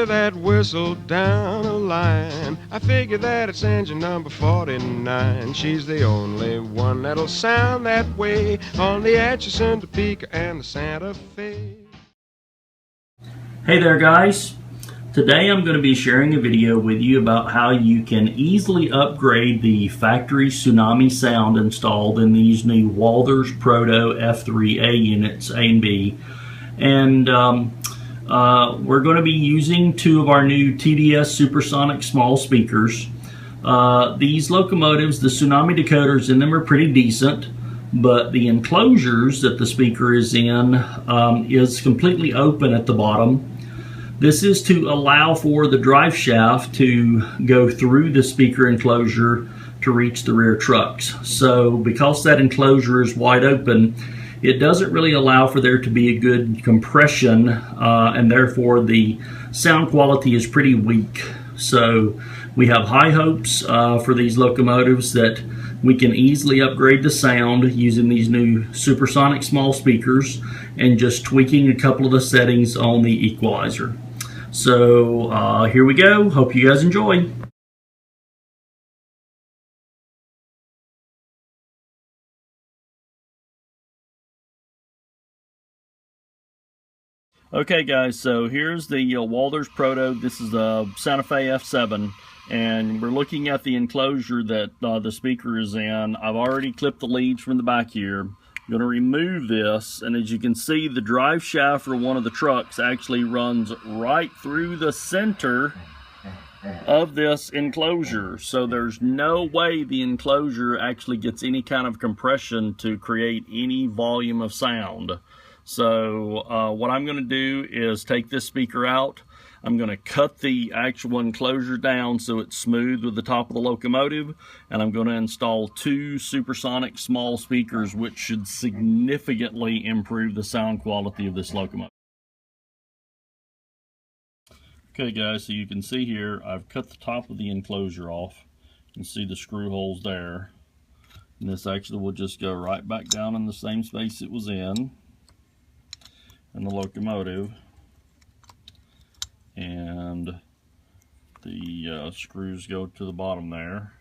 hear that whistle down the line, I figure that it's engine number 49. She's the only one that'll sound that way on the Atchison, Topeka, and the Santa Fe. Hey there guys, today I'm going to be sharing a video with you about how you can easily upgrade the factory Tsunami Sound installed in these new WalthersProto F3A units A and B. And we're going to be using two of our new TDS SuperSonic small speakers. These locomotives, the Tsunami decoders in them are pretty decent, but the enclosures that the speaker is in is completely open at the bottom. This is to allow for the drive shaft to go through the speaker enclosure to reach the rear trucks. So because that enclosure is wide open, it doesn't really allow for there to be a good compression, and therefore the sound quality is pretty weak. So we have high hopes for these locomotives that we can easily upgrade the sound using these new SuperSonic small speakers and just tweaking a couple of the settings on the equalizer. So here we go. Hope you guys enjoy. Okay guys, so here's the WalthersProto. This is the Santa Fe F7, and we're looking at the enclosure that the speaker is in. I've already clipped the leads from the back here. I'm going to remove this, and as you can see, the drive shaft for one of the trucks actually runs right through the center of this enclosure. So there's no way the enclosure actually gets any kind of compression to create any volume of sound. So what I'm going to do is take this speaker out. I'm going to cut the actual enclosure down so it's smooth with the top of the locomotive, and I'm going to install two SuperSonic small speakers, which should significantly improve the sound quality of this locomotive. Okay guys, so you can see here I've cut the top of the enclosure off. You can see the screw holes there, and this actually will just go right back down in the same space it was in the locomotive, and the screws go to the bottom there,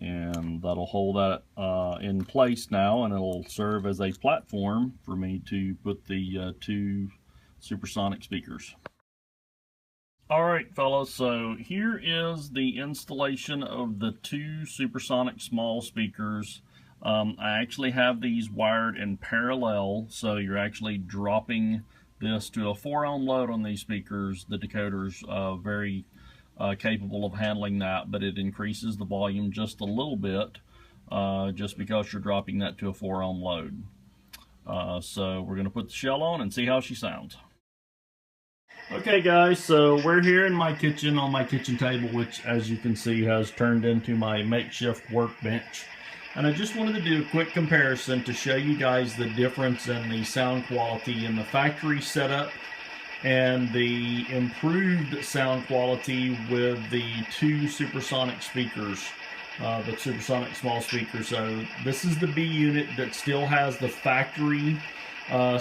and that'll hold that in place now, and it'll serve as a platform for me to put the two SuperSonic speakers. Alright fellas, so here is the installation of the two SuperSonic small speakers. I actually have these wired in parallel, so you're actually dropping this to a 4 ohm load on these speakers. The decoder's very capable of handling that, but it increases the volume just a little bit just because you're dropping that to a 4 ohm load. So we're going to put the shell on and see how she sounds. Okay guys, so we're here in my kitchen on my kitchen table, which as you can see has turned into my makeshift workbench. And I just wanted to do a quick comparison to show you guys the difference in the sound quality in the factory setup and the improved sound quality with the two SuperSonic speakers, the SuperSonic small speakers. So this is the B unit that still has the factory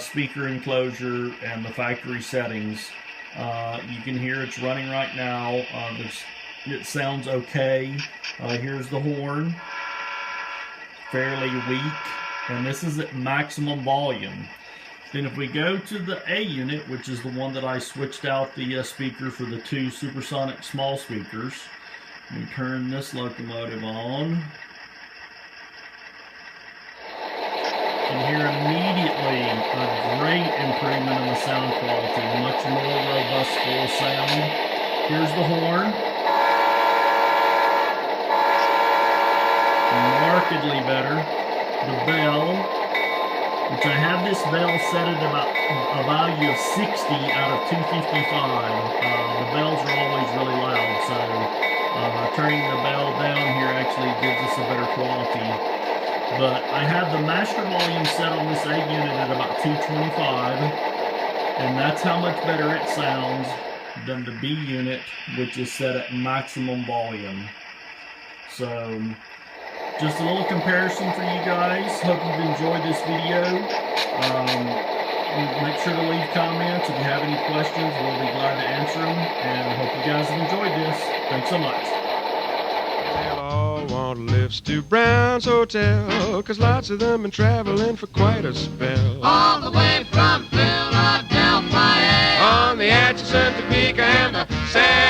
speaker enclosure and the factory settings. You can hear it's running right now. It sounds okay. Here's the horn. Fairly weak, and this is at maximum volume. Then if we go to the A unit, which is the one that I switched out the speaker for the two SuperSonic small speakers, we turn this locomotive on, and hear immediately a great improvement in the sound quality, much more robust full sound. Here's the horn. Markedly better. The bell, which I have this bell set at about a value of 60 out of 255. The bells are always really loud, so turning the bell down here actually gives us a better quality. But I have the master volume set on this A unit at about 225, and that's how much better it sounds than the B unit, which is set at maximum volume. So just a little comparison for you guys. Hope you've enjoyed this video. make sure to leave comments. If you have any questions, we'll be glad to answer them. And I hope you guys have enjoyed this. Thanks so much. They'll all want lifts to Brown's Hotel, 'cause lots of them been traveling for quite a spell. All the way from Philadelphia, On the Atchison, Topeka, and the San